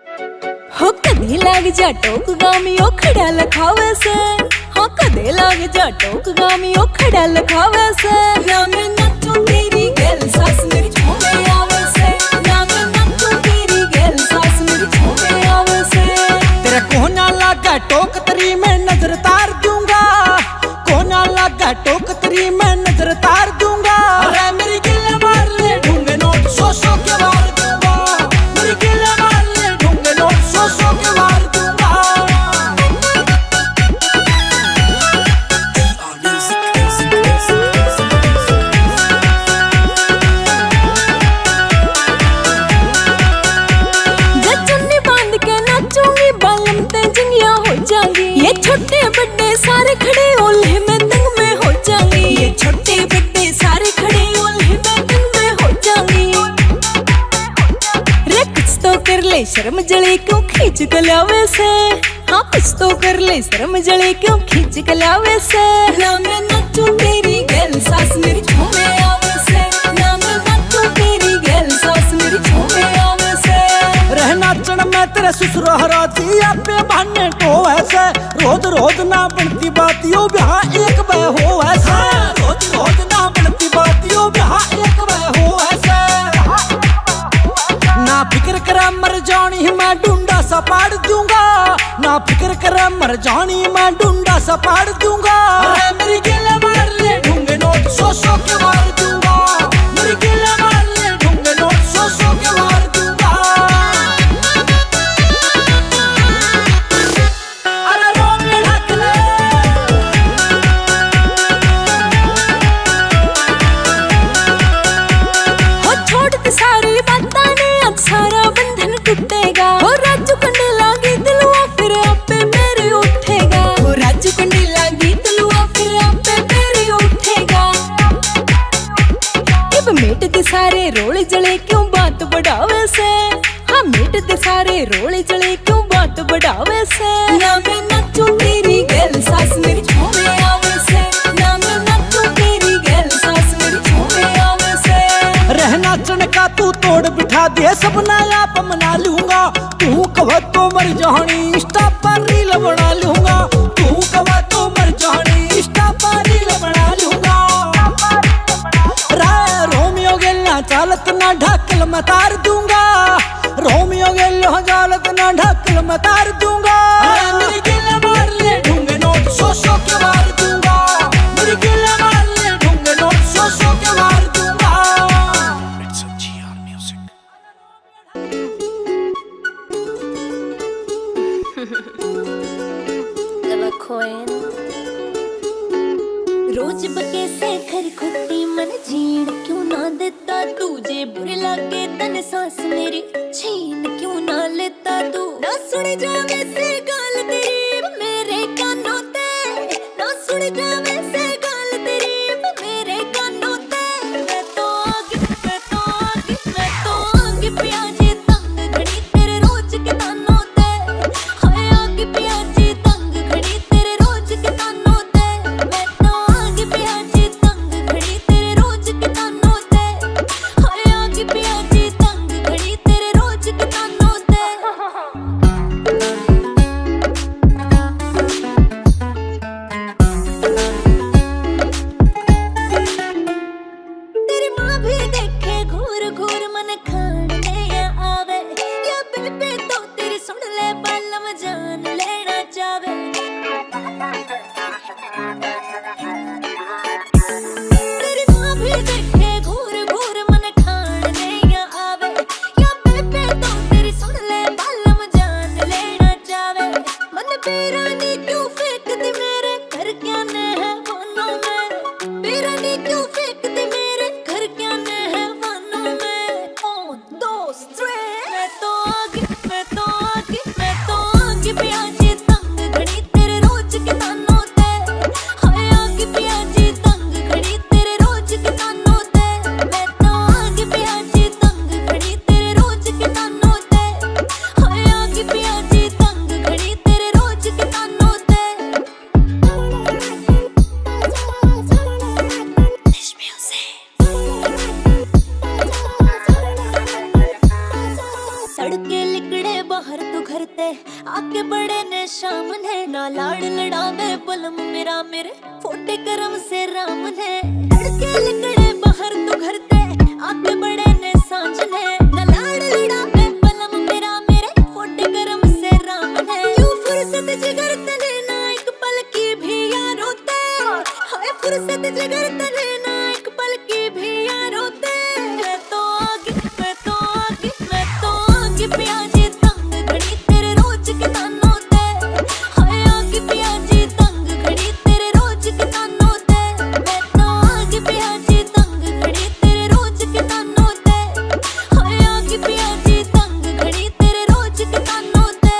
हो कदे लाग जा टोक गामी ओ खड़ा लखावे से। हाँ कदे लाग जा टोक गामी ओ खड़ा लखावे से। ना मैं नाचूं तेरी गैल सास मेरी झूमे आवे से। ना मैं नाचूं तेरी गैल सास मेरी झूमे आवे से। तेरे कोना लागा टोक तरी मैं नजर तार दूंगा। कोना लागा टोक तरी मैं नजर तार दूंगा। अरे मेरी गिल्ले मार ले ढूंगे नोट सो सो के मार दूंगा। मेरी गिल्ले मार ले ढूंगे नोट सो सो के मार दूंगा। चुन्नी बांध के नाचूंगी बालम ते जिंगिया हो जाएंगी। ये छोटे बड़े सारे खड़े ओल्हे में दंग में हो जाएंगी। ये छोटे बड़े सारे खड़े ओल्हे में दंग में हो जाएंगी। रे कुछ तो कर ले शर्म जले क्यों खींच गलावे से। हाँ कुछ तो कर ले शर्म जले क्यों खींच गलावे से। ना मैं नाचूं तेरी गैल सास मेरी झूमे आवे से। ना मैं नाचूं तेरी गैल सास मेरी झूमे आवे से। रह नाचन मैं तेरे ससुरारा जी आपे बहाने तो ऐसे। रोज रोज ना बनती बातियों ब्याह एक बह हो ऐसे। रोज रोज ना बनती बातियों ब्याह एक बह हो ऐसे। ना फिक्र कर मर जानी मैं ढूंढा सा पाड़ दूंगा। ना फिक्र कर मर जानी मैं ढूंढा सा पाड़ दूंगा। अरे मेरी गिल्ले मार ले ढूंगे नोट सो सो के मार दूंगा। मेरी गिल्ले मार ले ढूंगे नोट सो सो के मार दूंगा। अरे रोम में ढक ले। हो छोड़ दे सारी बातां ने आज सारा बंधन टूटेगा। हो राजू कंडे लागी दिलवा फिर आपे मेरे उठेगा। हो राजू कंडे लागी दिलवा फिर आपे मेरे उठेगा। इब मेट दे सारे रोले जले क्यों बात बढ़ावे से। हाँ मेट दे सारे रोले जले क्यों बात बढ़ावे से। ना मैं नाचूं तेरी गैल सास मेरी झूमे आवे से। ना मैं नाचूं तेरी गैल सास मेरी झूमे आवे से। रह नाचन का तू तोड़ बिठा दे सपना आप मना लूंगा। तू कवा तो मर जानी इंस्टा पर रील बना लूंगा। तू कवा तो मर जानी इंस्टा पर रील बना लूंगा। राय रोमियो गेला चालत ना ढाकल मैं तार दूंगा। रोमियो गेला चालत ना ढाकल मैं तार दूंगा। अरे मेरी गिल्ले मार ले ढूंगे नोट सो सो के मार दूंगा। मेरी गिल्ले मार ले ढूंगे नोट सो सो के मार दूंगा। रोज बके से घर खुदी मन जीण क्यों ना देता। तुझे बुरे लागे तन सांस मेरी छीन क्यों ना लेता। तू ना सुन जावे से गाल तेरी मेरे कानों ते। ना सुन जावे से गाल तेरी मेरे कानों ते। मैं तो आगे मैं तो आगे मैं तो आगे प्याजे तंग घड़ी तेरे रोज के तानों ते। हाय आगे प्याजे तंग घड़ी तेरे रोज के तानों ते। मैं तो आगे प्याजे तंग घड़ी तेरे रोज के तानों ते। हाय आगे प्याजे तंग घड़ी तेरे रोज के तानों ते। तेरी माँ भी देखे घूर घूर मन खाने आवे। या बेबे तो तेरी सुन ले बालम जान लेना चावे। तेरी माँ भी देखे घूर घूर मन खाने आवे। या बेबे तो तेरी सुन ले बालम जान लेना चावे। मन बेरानी क्यों फेंकती मेरे घर क्या ने है वनों में। बेरानी क्यों फेंकती मेरे घर क्या ने है वनों में। ओ दोस्त मैं तो आगे मैं तो आगे मैं तो आगे प्याजे तंग घड़ी तेरे रोज के तानों ते। हाय आगे प्याजे तंग घड़ी तेरे रोज के तानों ते। मैं तो आगे प्याजे तंग घड़ी तेरे रोज के तानों ते। हाय आगे प्याजे तंग घड़ी तेरे रोज के तानों ते। This music तड़के लिकड़े बाहर तो घर ते आके बड़े ने शाम ने ना लाड़ लड़ावे बलम मेरा मेरे फोटे करम से राम ने तड़के लिकड़े बाहर तो घर ते आके बड़े ने सांझ ने ना लाड़ लड़ावे बलम मेरा मेरे फोटे करम से राम ने क्यों फुर्सत जिगर तने ना एक पल की भी यारों ते हाय फुर्सत जिगर तने ना एक पल की भी यारों ते मैं तो आगे प्याजी तंग घड़ी तेरे रोज के तानों ते हाय आगे प्याजी तंग घड़ी तेरे रोज के तानों ते मैं तो आगे प्याजी तंग घड़ी तेरे रोज के तानों ते हाय आगे प्याजी तंग घड़ी तेरे रोज के तानों ते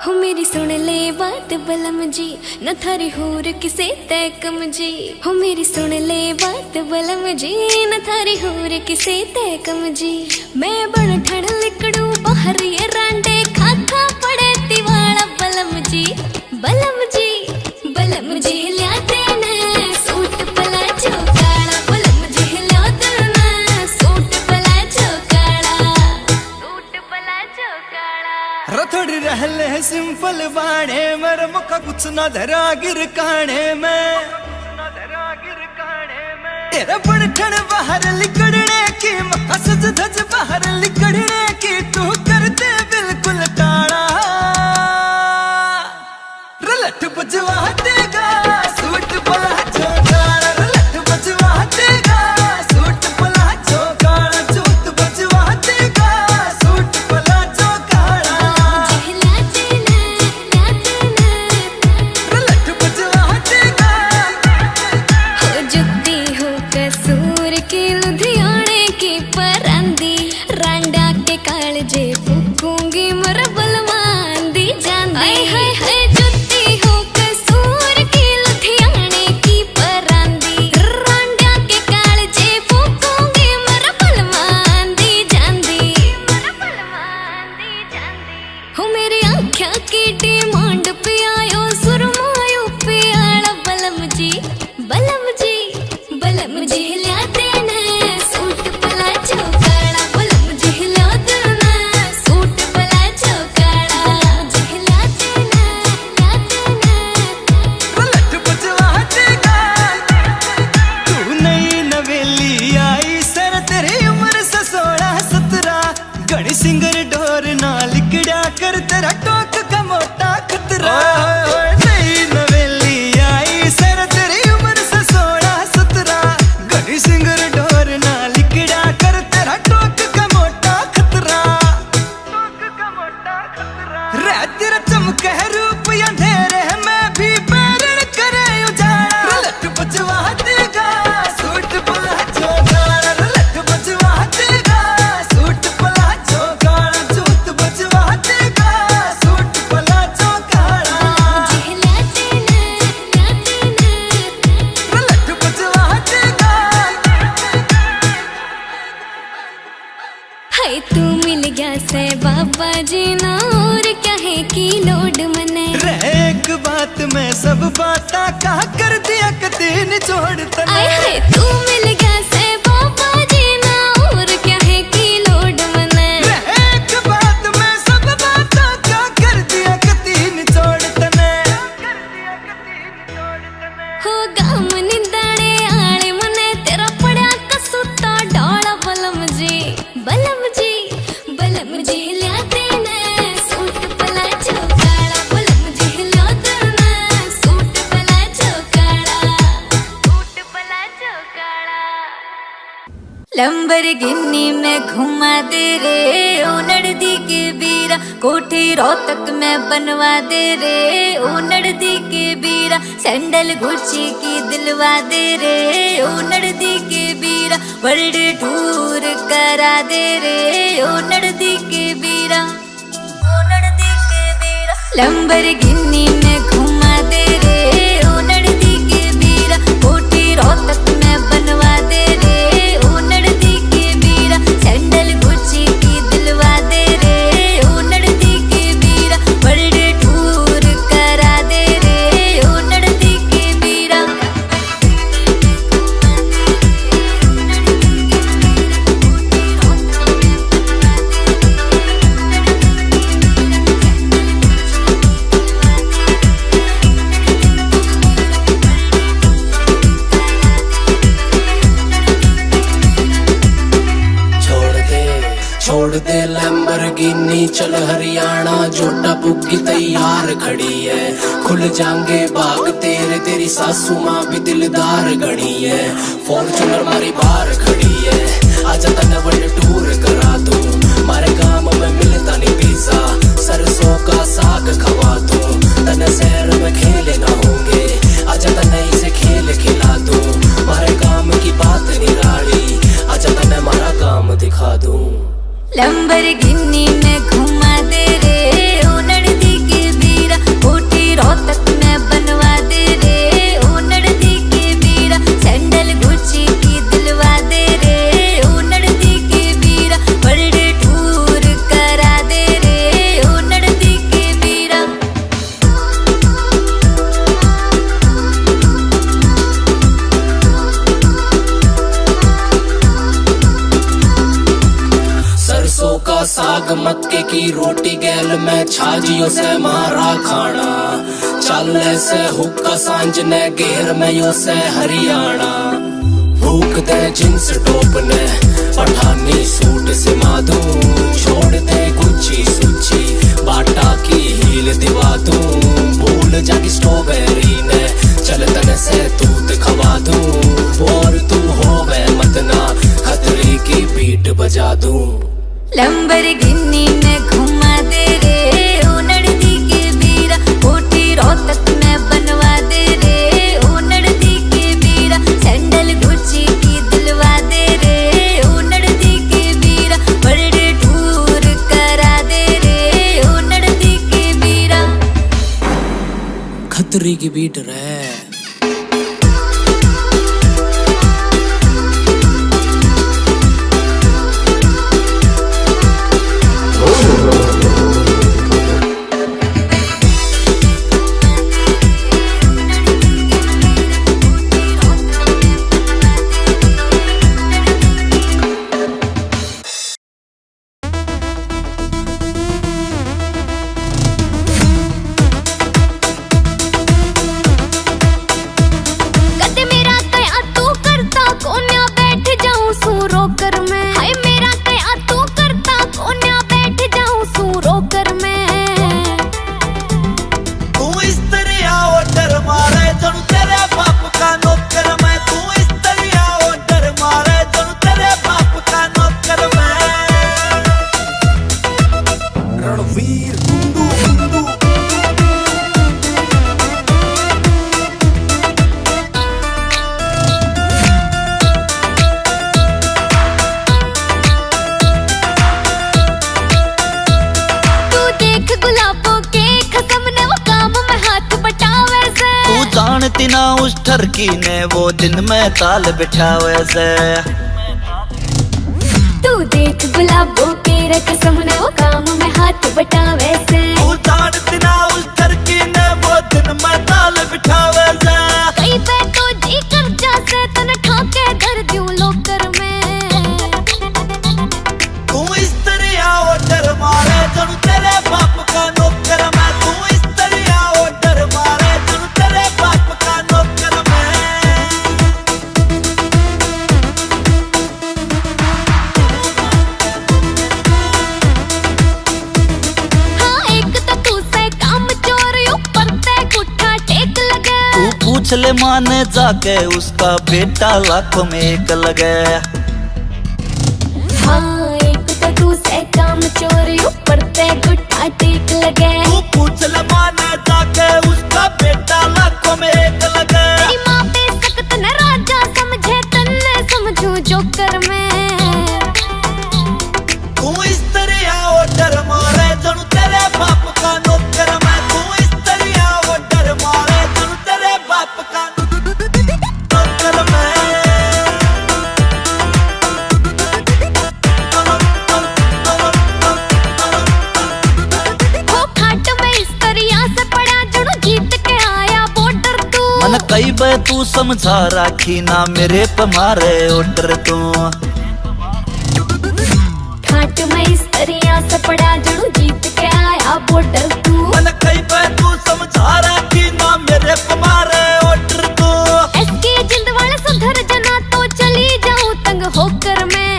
हो मेरी सुन ले बात बलम जी न थारी होर किसे तय कम जी हो मेरी सुन ले बात बलम जी न थारी होर किसे तय कम जी मैं बन ठण लिकड़ू बाहर ये रांडे खाखा पड़े तिवाड़ा बलम जी बलम जी बलम जी लिया देने सूट पला चौकाड़ा बलम जी लिया देने सूट पला चौकाड़ा सूट पला चौकाड़ा रथोड़ी रहले है सिंपल बाणे मेरे मुखा कुछ ना धरा गिर काने में तेरा बड़ ठण बाहर लिकड़ने की मखा सज धज बाहर लिकड़ने की तू करते बिल्कुल टाड़ा रलट बजवा देगा सूट पला चौकाड़ा रलट बजवा देगा सूट पला चौकाड़ा जूत बजवा देगा सूट पला चौकाड़ा रलट बजवा देगा हो जुत्ती हो कसूर की लुधियाने की परांदी रांडा के कालजे फूकूंगी मर बलवांदी जांदी हाय हाय हाय जुत्ती हो कसूर की लुधियाने की परांदी रांडा के कालजे फूकूंगी मर बलवांदी जांदी हो मेरी आँखियाँ की डिमांड पे आयो सुरमायो प्याला बलम जी लिया देना सूट पला चौकाड़ा बलम जी लिया देना सूट पला चौकाड़ा जी लिया देना रलट बजवा देगा तू नई नवेली आई सर तेरी उम्र से 16-17 गणी सिंगर डोर ना लिकड़ा कर तेरा टोक का मोटा खतरा नई नवेली आई सर तेरी उम्र से 16-17 गणी सिंगर डोर ना लिकड़ा कर तेरा टोक का मोटा खतरा रह तेरा चमके रूप अंधेरे में भी पैरण करे उजाड़ा रलट बजवा देगा सूट पला चौकाड़ा रलट बजवा देगा सूट पला चौकाड़ा जूत बजवा देगा सूट पला चौकाड़ा जी लिया देना रलट बजवा देगा हाय तू मिल गया से बाबा जी ना और क्या है की लोड मने रह एक बात में सब बाता कहा कर दिया कती निचोड़ तने आय हाय तू मिल गया से बाबा जी ना और क्या है की लोड मने एक बात में सब बाता क्या कर दिया कती निचोड़ तने हो गाम निंदाणे आले मने तेरा पड़ा कसूता डाला बलम जी लिया देना सूट पला चौकाड़ा बलम जी लिया देना सूट पला चौकाड़ा लंबरगिनी में घुमा दे रे ओ नड़दी के बीरा कोठी रोहतक में बनवा दे रे ओ नड़दी के बीरा सैंडल गुच्ची की दिलवा दे रे ओ नड़दी के बीरा वर्ल्ड टूर करा दे रे ओ नड़दी के बीरा लंबरगिनी में घुमा दे रे ओ नड़दी के बीरा कोठी रोहतक में बनवा दे रे ओ नड़दी के बीरा सैंडल गुच्ची छोड़ दे लैम्बोर्गिनी चल हरियाणा, जोटा बुग्गी तैयार खड़ी है। खुल जाएंगे बाग तेरे, तेरी सासू माँ भी दिलदार गणी है। फॉर्च्यूनर मारी बाहर खड़ी है, आजा तने वर्ल्ड टूर करा दूं। मारे गांव में मिलता नहीं पिज्जा, सरसों का साग खवा दूं। तने शहर में खेले ना होंगे, आजा तने इसे खेल खिला दूं। मारे काम की बात निराली, आजा तने मारा काम दिखा दूं। लैम्बोर्गिनी में घुमा दे रे, ओ नड़दी के बीरा। कोठी रोहतक में बनवा दे रे, ओ नड़दी के बीरा। सैंडल गुच्ची की दिलवा दे रे, ओ नड़दी के बीरा। वर्ल्ड टूर करा दे रे, ओ नड़दी के बीरा। सरसों का साग मक्के की रोटी गैल में छाजियों से मारा खाना। चल से हुक्का सांझ ने घेर में यो से हरियाणा। भूख दे जींस टॉप ने पठानी सूट से मादू। छोड़ दे गुच्ची सुच्ची बाटा की हील दिवा दूं। भूल जागी स्ट्रॉबेरी ने चल तने से दूध खवा दूं। और तू होवे मतना खतरे की बीट बजा दूं। लैम्बोर्गिनी में घुमा दे रे, ओ नड़दी के बीरा। कोठी रोहतक में बनवा दे रे, ओ नड़दी के बीरा। सैंडल गुच्ची की दिलवा दे रे, ओ नड़दी के बीरा। वर्ल्ड टूर करा दे रे, ओ नड़दी के बीरा। खतरी की बीट रे। जानती ना उस ठरकी ने वो दिन में ताल बिठावे से। तू देख गुलाबों के रकसम ने वो काम में हाथ बटावे से। तू जानती ना उस ठरकी ने वो दिन में ताल बिठावे से। कई पे तो जी कर जा से तन ठाके कर दूं लोकर में। तू इस तरह ऑर्डर मारे जनु तेरे बाप का नौकर मैं। तू इस तरह ऑर्डर मारे जनु तेरे बाप का नौकर मैं। हाँ एक तो तू से काम चोर ऊपर ते गुठा टेक लगे। तू पूछ ले माने जाके उसका बेटा लाखों में एक लगे। हाँ एक तो तू से काम चोर ऊपर ते गुठा टेक लगे। तू पूछ ले माने जाके उसका बेटा लाखों में एक लगे। तेरी माँ पे सख्त न राजा समझे तन्ने समझूं जोकर में। तू इस तरह ऑर्डर मारे जनु तेरे बाप का नौकर मैं। तू इस तरह ऑर्डर मारे जनु तेरे बाप का नौकर मैं। हो खाट में इस तरिया से पड़ा जुड़ू जीत के आया बॉर्डर तू। मन कई बे तू समझा राखी ना मेरे पे मारे ऑर्डर तू। खाट में इस तरिया से पड़ा जुड़ू जीत के आया बॉर्डर तू। मन कई बे तू समझा राखी ना मेरे पे मारे ऑर्डर तू। एसके जिंदवाला सुधर जना तो चली जाऊं तंग होकर मैं।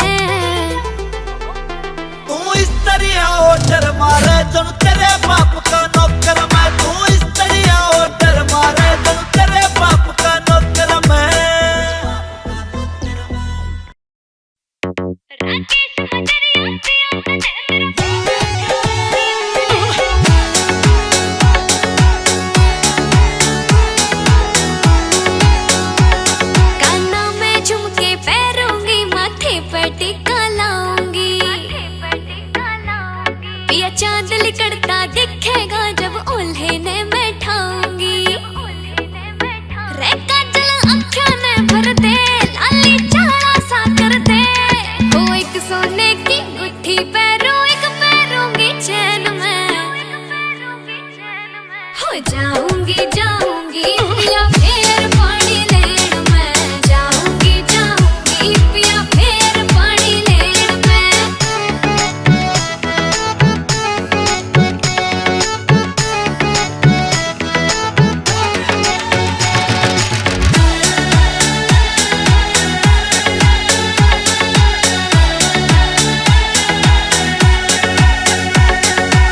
कानों में झुमके पहनूंगी, माथे पर टीका लाऊंगी, पिया चांद लिकड़ता दिखेगा जब ओल्हे ने मैं ठाऊंगी। रे काजल आँखों ने भर दे, लाली चारा सा कर दे, हो एक सोने की गुट्ठी पैरों, एक पैरूंगी चैन में, हो जाऊंगी जाऊंगी पिया फिर पानी लेन में, जाऊंगी जाऊंगी पिया फिर पानी लेन में।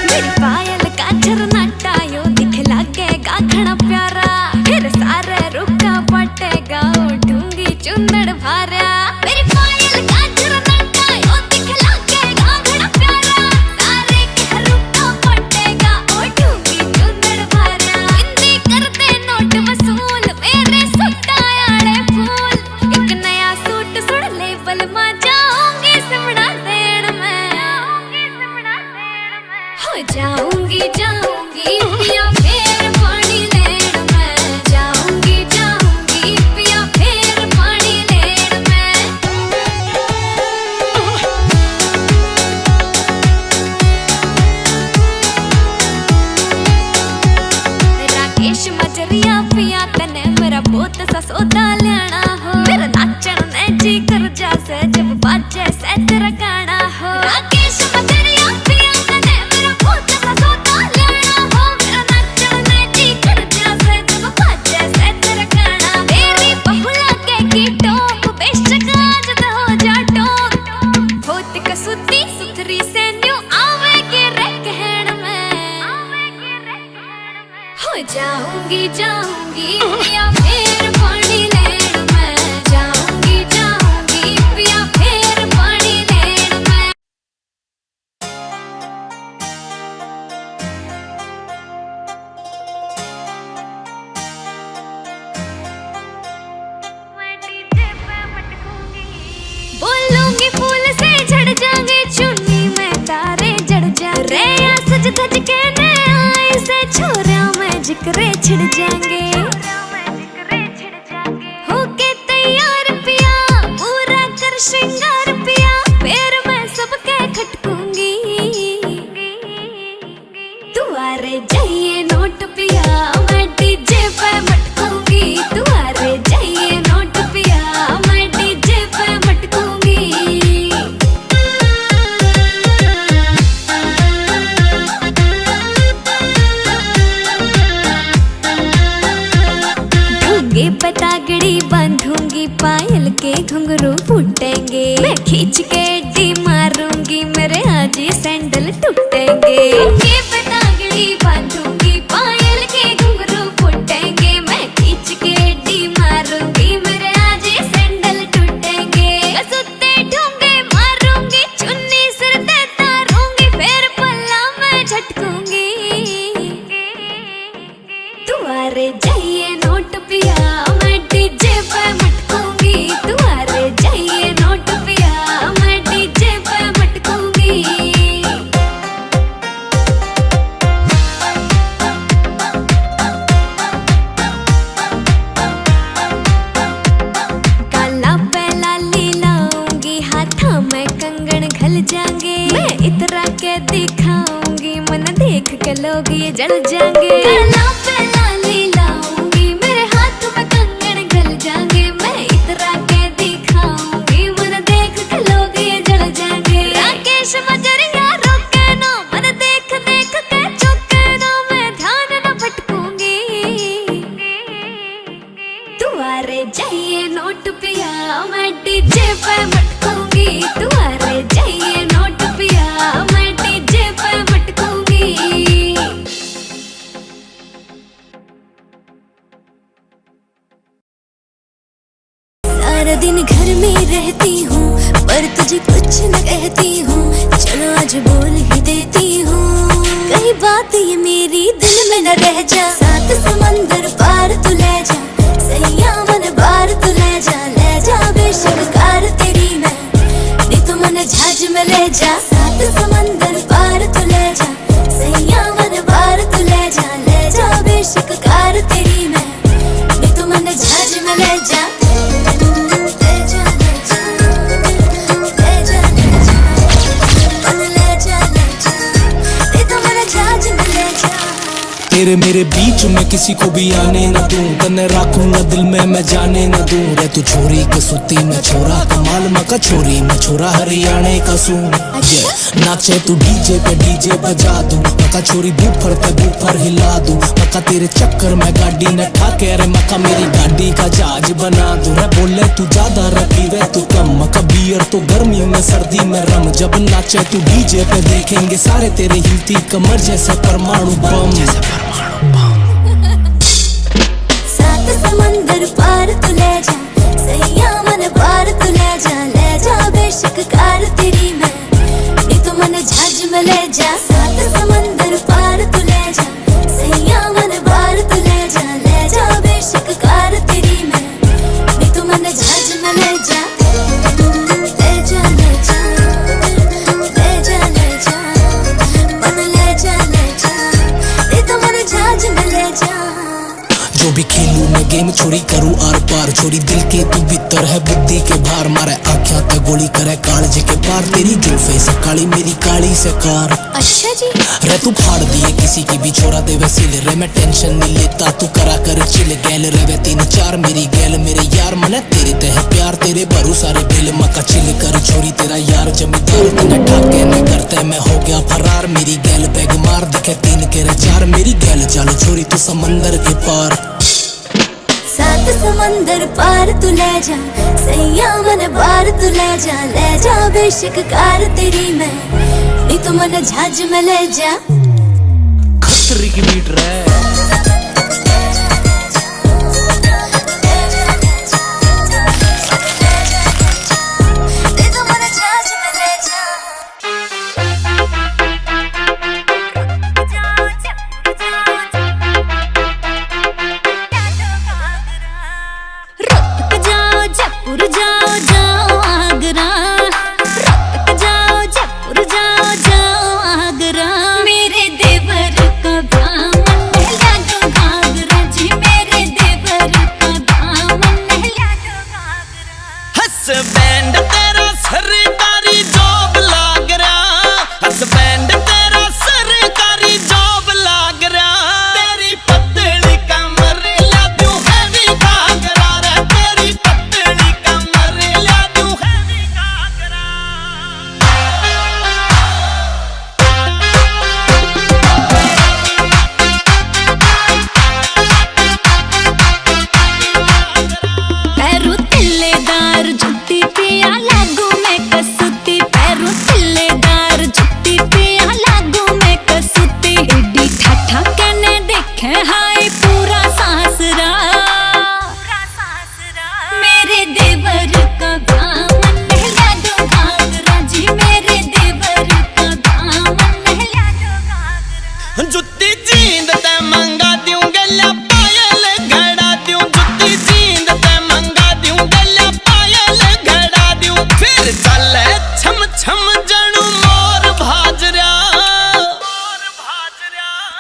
मेरी पायल का झरनाटा यो दिख लागेगा घना प्यारा, फिर सारे रुका पटेगा उठूंगी चुंदड़ भारा। मेरी पायल का झरनाटा यो दिख लागेगा घना प्यारा, सारे के रुका पटेगा उठूंगी चुंदड़ भारा। हिंदी करते नोट वसूल मेरे सुटायाड़े फूल, एक नया सूट सुन ले बल मा जाऊंगी सिमड़ा देण में, हो जाऊंगी जाऊंगी पिया फिर पानी लेन में, जाऊंगी जाऊंगी पिया फिर पानी लेन में। राकेश मजरिया पिया तने मेरा बहुत सा सौदा लेना हो, मेरा नाचन ने जी कर जासे जब बाजे से तेरा गाना हो। राकेश मजरिया पिया तने मेरा बहुत सा सौदा लेना हो, मेरा नाचन ने जी कर जासे जब बाजे से तेरा गाना। तेरी बहू लगेगी टॉप, बेशक आज तो हो जा टॉप, बहुत कसुती सुथरी से न्यू आवेगी रे कहण में, हो जाऊंगी जाऊंगी पिया फिर पानी लेन में, जाऊंगी जाऊंगी पिया फिर पानी लेन में। बोलूंगी फूल से झड़ जाएंगे, चुन्नी में तारे जड़ जा रे, सज धज के ने आई से छोरा में जिक्रे छिड़ जाएंगे। होके तैयार पिया पूरा कर श्रृंगार पिया, फिर मैं सबके खटकूंगी, तुम्हारे जाइए नोट पिया मैं डीजे पे मटकूंगी, तुम्हारे जाइए नोट पिया मैं डीजे पे मटकूंगी। ढोंगे पतागड़ी बांधूंगी, पायल के घुंघरू फूटेंगे, मैं खींच के डी मारूंगी, मेरे आज ही सैंडल टूटेंगे। ढोंगे पतागड़ी बांधूंगी, पायल के घुंघरू फूटेंगे, मैं खींच के डी मारूंगी, मेरे आज ही सैंडल टूटेंगे। कसुत्ते ढोंगे मारूंगी, चुन्नी सिर पे तारूंगी, फिर पल्ला मैं झटकूंगी, तुम्हारे जाइए नोट पिया मैं डीजे पे मटकूंगी, तुम्हारे जाइए नोट पिया मैं डीजे पे मटकूंगी। काला पे लाली लाऊंगी, हाथा में कंगन घल जाएंगे, मैं इतरा के दिखाऊंगी, मन देख के लोग ये जल जाएंगे। काला पे लाली लाऊंगी, मेरे हाथ में कंगन घल जाएंगे, मैं इतरा के दिखाऊंगी, मन देख के लोग ये जल जाएंगे। राकेश मजरिया रोके ना, मन देख देख के चौके ना, मैं ध्यान न भटकूंगी, तुम्हारे जाइए नोट पिया मैं डीजे पे मटकूंगी, तुम्हारे जाइए नोट पिया मैं डीजे पे मटकूंगी। जा, सात समंदर पार तू ले जा, सैया मन पार तू ले जा बेशक कार तेरी मैं तू मन जहाज में ले जा, ले जा ले जा, ले जा ले जा, मन ले जा तू मन जहाज में ले जा। तेरे मेरे बीच में किसी को भी आने न दूं, तन्ने रखूंगा दिल में मैं जाने न दूं। रे तू छोरी के सुती मैं छोरा, कमाल मका छोरी मैं छोरा हरियाणे का सूं। नाचे तू डीजे पे डीजे बजा दूं, मका छोरी बूफर पे बूफर हिला दूं। मका तेरे चक्कर में गाड़ी न ठाके, रे मका मेरी गाड़ी का जहाज बना दूं। रे बोले तू ज्यादा रे पीवे तू कम, मका बियर तो गर्मी में सर्दी में रम। जब नाचे तू डीजे पे देखेंगे सारे तेरे हिलती कमर जैसे परमाणु बम। सात समंदर पार तू ले जा, सैया मन पार तू ले जा बेशक कार तेरी मैं तू मन जहाज में ले जा। सात समंदर पार तू ले जा, सैया मन पार तू ले जा बेशक कार तेरी मैं तू मन जहाज में ले जा, ले जा ले जा, ले जा ले जा, मन ले जा तू मन जहाज में ले जा। जो भी खेलूं मैं गेम छोड़ी करूं आर पार, छोड़ी दिल के तू भीतर है बुद्धि के भार। मारे आँखियां ते गोली करे कालज के पार, तेरी जुल्फे से काली मेरी काली से कार। अच्छा जी रे तू फाड़ दिए किसी की भी छोरा दे वसील, रे मैं टेंशन नहीं लेता तू करा कर चिल। गैल रे वे 3-4 मेरी गैल मेरे यार, मने तेरे ते है प्यार तेरे भरू सारे बिल। मका चिल कर छोरी तेरा यार जमींदार, तने ठाके न करते मैं हो गया फरार। मेरी गैल बैग मार दिखे 3 के 4, मेरी गैल चलो छोरी तू समंदर के पार। सात समंदर पार तू ले जा, सैया मन पार तू ले जा बेशक कार तेरी मैं तू मन जहाज में ले जा। खतरी की बीट रे हसबैंड तेरा सरकारी जॉब लाग रहा, हसबैंड तेरा सरकारी जॉब लाग रहा। तेरी पतली कमर ला दूं हैवी घाघरा रे, तेरी पतली कमर ला दूं हैवी घाघरा। पैरों तिल्लेदार जुत्ती पिया लागू मैं कसूती, पैरों तिल्लेदार जुत्ती पिया लागू मैं कसूती। एडी ठाठा कहने देखे हाय पूरा सासरा, मेरे देवर का दामन नहला दो घाघरा जी, मेरे देवर का दामन नहला दो घाघरा। जुत्ती जींद ते मंगा दूं गला पायल घड़ा दूं, जुत्ती जींद ते मंगा दूं गला पायल घड़ा दूं। फिर चले छम छम जणू मोर भाजरा,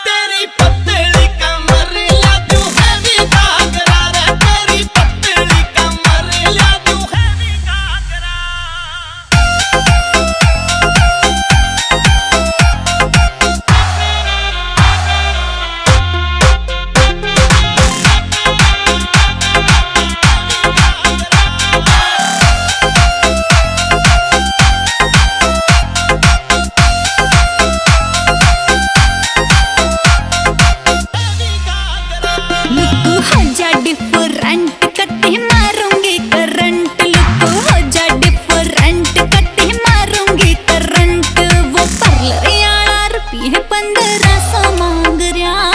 तेरी पतली कमर ला दूं हैवी घाघरा रे, तेरी पतली कमर ला दूं हैवी घाघरा। लुक्कू हो जा डिफरेंट कते मारूंगी करंट, लुक्कू हो जा डिफरेंट कते मारूंगी करंट। वो पार्लर यारा रुपये 1500 मांग रहा,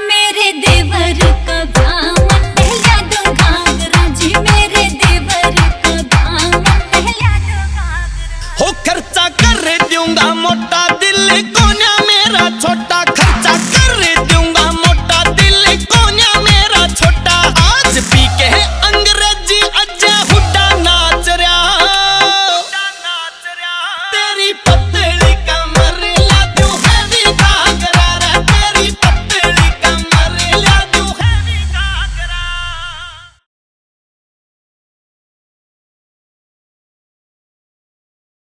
मेरे देवर का दामन नहला दो घाघरा जी, मेरे देवर का दामन नहला दो घाघरा। हो खर्चा कर दूंगा मोटा